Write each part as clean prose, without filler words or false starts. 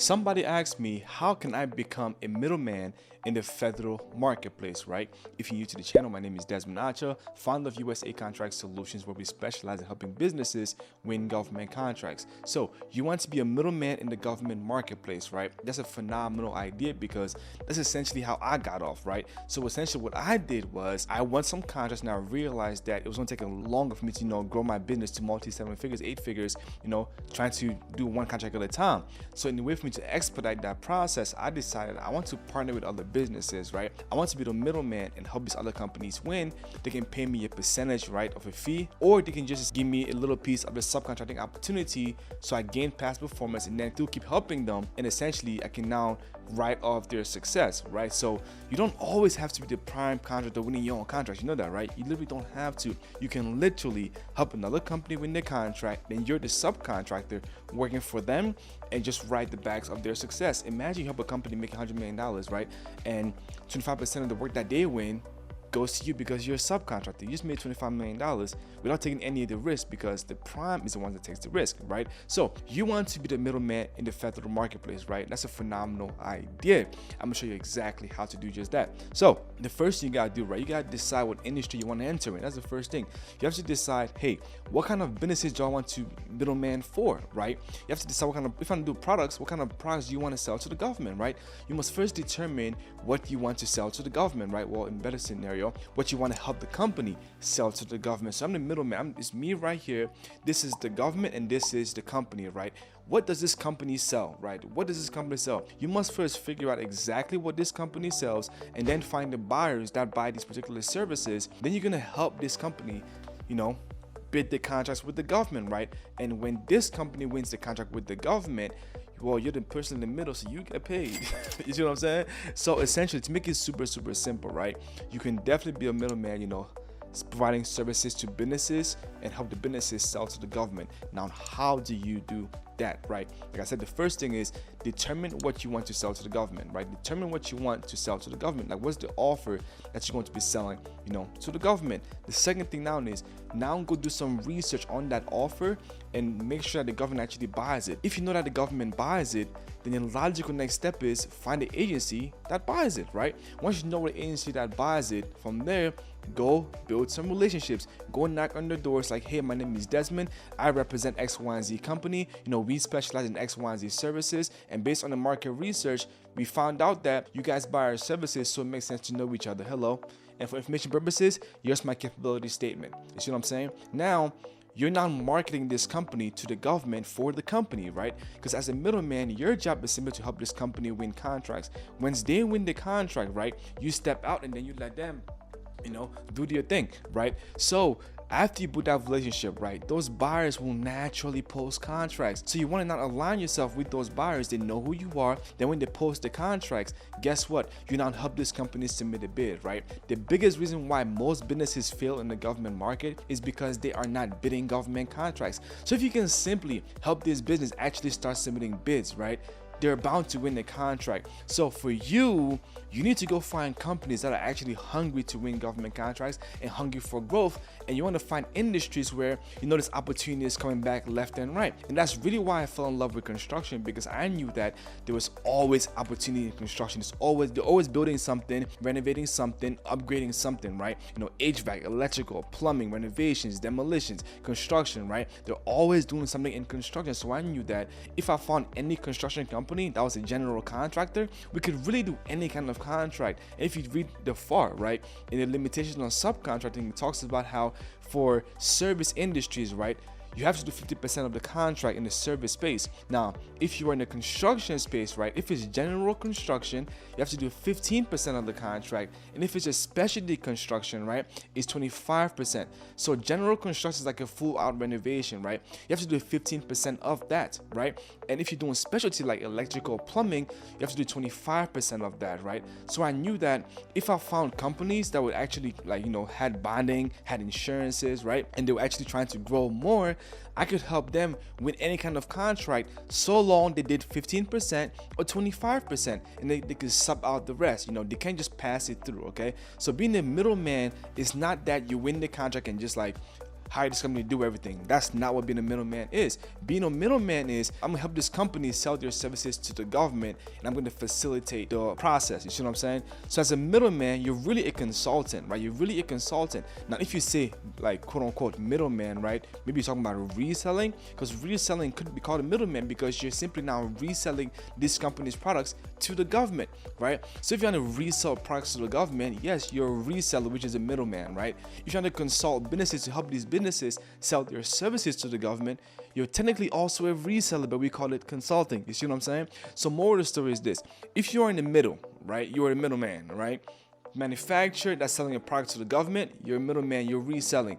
Somebody asked me, how can I become a middleman in the federal marketplace, right? If you're new to the channel, my name is Desmond Acha, founder of USA Contract Solutions, where we specialize in helping businesses win government contracts. So you want to be a middleman in the government marketplace, right? That's a phenomenal idea because that's essentially how I got off, right? So essentially what I did was I won some contracts and I realized that it was going to take longer for me to, grow my business to multi 7 figures, 8 figures, trying to do one contract at a time. So in the way for me to expedite that process, I decided I want to partner with other businesses, right? I want to be the middleman and help these other companies win. They can pay me a percentage, right, of a fee, or they can just give me a little piece of the subcontracting opportunity so I gain past performance and then still keep helping them, and essentially I can now write off their success, right? So you don't always have to be the prime contractor winning your own contracts. You know that, right? You literally don't have to. You can literally help another company win their contract, then you're the subcontractor working for them and just write the backs of their success. Imagine you help a company make $100 million, right? And 25% of the work that they win goes to you because you're a subcontractor. You just made $25 million without taking any of the risk because the prime is the one that takes the risk, right? So you want to be the middleman in the federal marketplace, right? That's a phenomenal idea. I'm gonna show you exactly how to do just that. So the first thing you gotta do, right? You gotta decide what industry you want to enter in. That's the first thing. You have to decide, hey, what kind of businesses do I want to middleman for, right? You have to decide what kind of, if I want to do products, what kind of products do you want to sell to the government, right? You must first determine what you want to sell to the government, right? Well, in better scenario, what you want to help the company sell to the government. So I'm the middleman. It's me right here. This is the government and this is the company, right? What does this company sell, right? What does this company sell? You must first figure out exactly what this company sells and then find the buyers that buy these particular services. Then you're going to help this company, bid the contracts with the government, right? And when this company wins the contract with the government, well, you're the person in the middle, so you get paid. You see what I'm saying? So essentially, to make it super simple, right? You can definitely be a middleman, providing services to businesses and help the businesses sell to the government. Now, how do you do that, right? Like I said, the first thing is determine what you want to sell to the government, right? Determine what you want to sell to the government. Like, what's the offer that you're going to be selling, to the government? The second thing now is go do some research on that offer and make sure that the government actually buys it. If you know that the government buys it, then your logical next step is find the agency that buys it, right? Once you know the agency that buys it, from there, go build some relationships. Go knock on the doors like, hey, my name is Desmond. I represent X, Y, and Z company. We specialize in X, Y, and Z services. And based on the market research, we found out that you guys buy our services, so it makes sense to know each other. Hello. And for information purposes, here's my capability statement. You see what I'm saying? Now, you're not marketing this company to the government for the company, right? Because as a middleman, your job is simply to help this company win contracts. Once they win the contract, right, you step out and then you let them, do their thing, right? So after you build that relationship, right, those buyers will naturally post contracts. So you want to not align yourself with those buyers. They know who you are. Then when they post the contracts, guess what? You now help this company submit a bid, right? The biggest reason why most businesses fail in the government market is because they are not bidding government contracts. So if you can simply help this business actually start submitting bids, right, they're bound to win the contract. So for you, you need to go find companies that are actually hungry to win government contracts and hungry for growth. And you want to find industries where this opportunity is coming back left and right. And that's really why I fell in love with construction, because I knew that there was always opportunity in construction. They're always building something, renovating something, upgrading something, right? HVAC, electrical, plumbing, renovations, demolitions, construction, right? They're always doing something in construction. So I knew that if I found any construction company that was a general contractor, we could really do any kind of contract. And if you read the FAR, right, in the limitations on subcontracting, it talks about how for service industries, right, you have to do 50% of the contract in the service space. Now, if you are in the construction space, right, if it's general construction, you have to do 15% of the contract. And if it's a specialty construction, right, it's 25%. So general construction is like a full out renovation, right? You have to do 15% of that, right? And if you're doing specialty like electrical plumbing, you have to do 25% of that, right? So I knew that if I found companies that would actually had bonding, had insurances, right, and they were actually trying to grow more, I could help them win any kind of contract so long they did 15% or 25%, and they could sub out the rest. They can't just pass it through, okay? So being a middleman is not that you win the contract and just hire this company to do everything. That's not what being a middleman is. Being a middleman is, I'm gonna help this company sell their services to the government, and I'm gonna facilitate the process. You see what I'm saying? So as a middleman, you're really a consultant, right? You're really a consultant. Now, if you say like quote unquote middleman, right? Maybe you're talking about reselling, because reselling could be called a middleman because you're simply now reselling this company's products to the government, right? So if you want to resell products to the government, yes, you're a reseller, which is a middleman, right? If you want to consult businesses to help these businesses sell their services to the government, you're technically also a reseller, but we call it consulting. You see what I'm saying? So more of the story is this: if you are in the middle, right, you're a middleman, right? Manufacturer that's selling a product to the government, you're a middleman, you're reselling.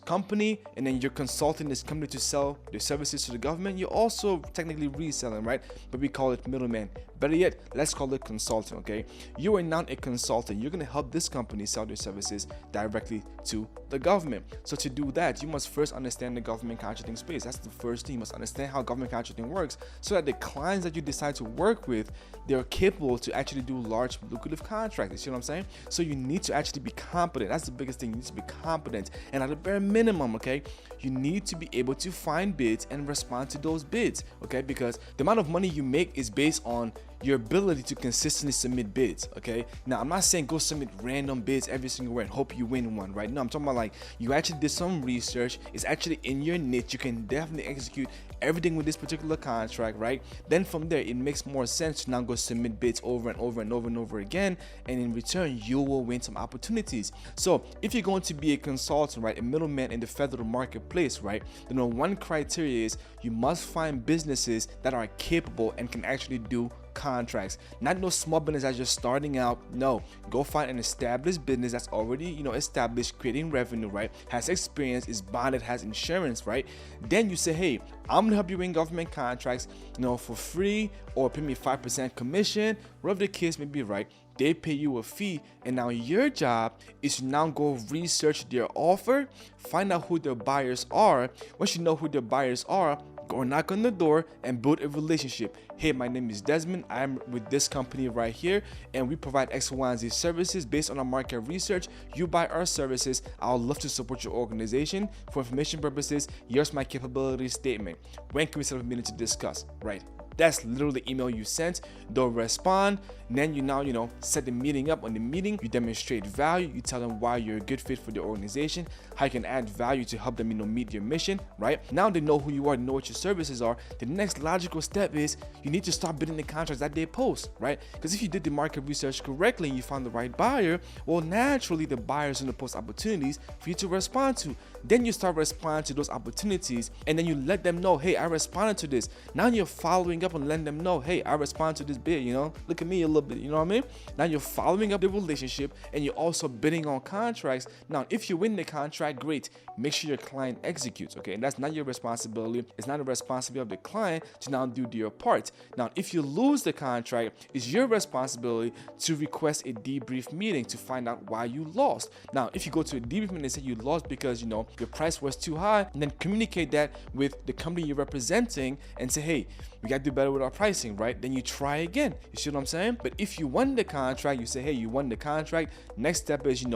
Company, and then you're consulting this company to sell their services to the government, you're also technically reselling, right? But we call it middleman. Better yet, let's call it consulting, okay? You are now a consultant. You're gonna help this company sell their services directly to the government. So to do that, you must first understand the government contracting space. That's the first thing. You must understand how government contracting works, so that the clients that you decide to work with, they're capable to actually do large lucrative contracts. You see what I'm saying? So you need to actually be competent. That's the biggest thing. You need to be competent, and at the bare minimum, okay, you need to be able to find bids and respond to those bids, okay? Because the amount of money you make is based on your ability to consistently submit bids, okay? Now, I'm not saying go submit random bids every single way and hope you win one, right? No, I'm talking about like you actually did some research. It's actually in your niche. You can definitely execute everything with this particular contract, right? Then from there, it makes more sense to now go submit bids over and over and over and over again, and in return, you will win some opportunities. So if you're going to be a consultant, right, a middleman in the federal marketplace, right, then one criteria is you must find businesses that are capable and can actually do contracts. Not no small business that's just starting out. No, go find an established business that's already, established, creating revenue, right, has experience, is bonded, has insurance, right? Then you say, hey, I'm gonna help you win government contracts, for free, or pay me 5% commission, whatever the case may be, right? They pay you a fee, and now your job is to now go research their offer, find out who their buyers are. Once you know who their buyers are, go knock on the door and build a relationship. Hey, my name is Desmond. I'm with this company right here, and we provide X, Y, and Z services based on our market research. You buy our services. I would love to support your organization. For information purposes, here's my capability statement. When can we set up a meeting to discuss? Right. That's literally the email you sent. They'll respond. And then you now, set the meeting up. On the meeting, you demonstrate value. You tell them why you're a good fit for the organization, how you can add value to help them, meet your mission, right? Now they know who you are, know what your services are. The next logical step is you need to start bidding the contracts that they post, right? Because if you did the market research correctly and you found the right buyer, well, naturally the buyers going to post opportunities for you to respond to. Then you start responding to those opportunities, and then you let them know, hey, I responded to this. Now you're following up and letting them know, hey, I responded to this bid, look at me a little bit, you know what I mean? Now you're following up the relationship, and you're also bidding on contracts. Now, if you win the contract, great. Make sure your client executes, okay? And that's not your responsibility. It's not the responsibility of the client to now do their part. Now, if you lose the contract, it's your responsibility to request a debrief meeting to find out why you lost. Now, if you go to a debrief meeting and say you lost because, your price was too high, and then communicate that with the company you're representing and say, hey, we got to do better with our pricing, right? Then you try again. You see what I'm saying? But if you won the contract, you say, hey, you won the contract. Next step is,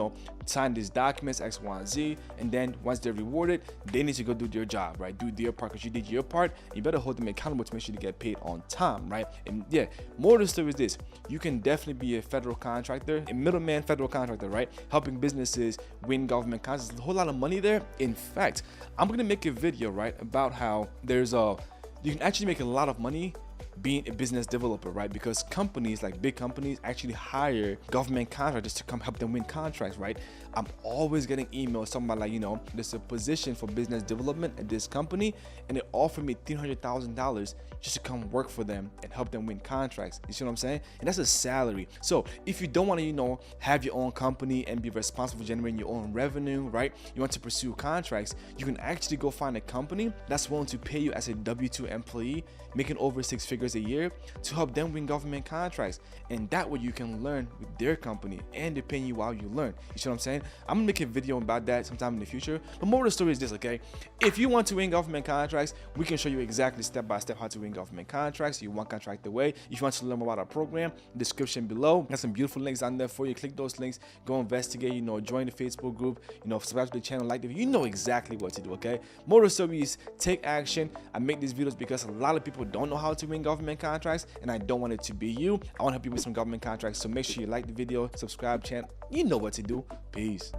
sign these documents, X, Y, and Z. And then once they're rewarded, they need to go do their job, right? Do their part, because you did your part. You better hold them accountable to make sure they get paid on time, right? And yeah, more of the story is this: you can definitely be a federal contractor, a middleman federal contractor, right? Helping businesses win government contracts. There's a whole lot of money there. In fact, I'm gonna make a video, right, about how you can actually make a lot of money being a business developer, right? Because companies, like big companies, actually hire government contractors to come help them win contracts, right? I'm always getting emails talking about like, there's a position for business development at this company, and they offer me $300,000 just to come work for them and help them win contracts. You see what I'm saying? And that's a salary. So if you don't want to, have your own company and be responsible for generating your own revenue, right? You want to pursue contracts, you can actually go find a company that's willing to pay you as a W-2 employee, making over 6 figures figures a year to help them win government contracts. And that way you can learn with their company and they're paying you while you learn. You see what I'm saying? I'm gonna make a video about that sometime in the future. But more of the story is this, okay? If you want to win government contracts, we can show you exactly step by step how to win government contracts. You want contract away. If you want to learn more about our program, description below. Got some beautiful links on there for you. Click those links, go investigate, join the Facebook group, subscribe to the channel, like the video. You know exactly what to do, okay? More of the story is take action. I make these videos because a lot of people don't know how to win government contracts, and I don't want it to be you. I want to help you with some government contracts. So make sure you like the video, subscribe, channel. You know what to do. Peace.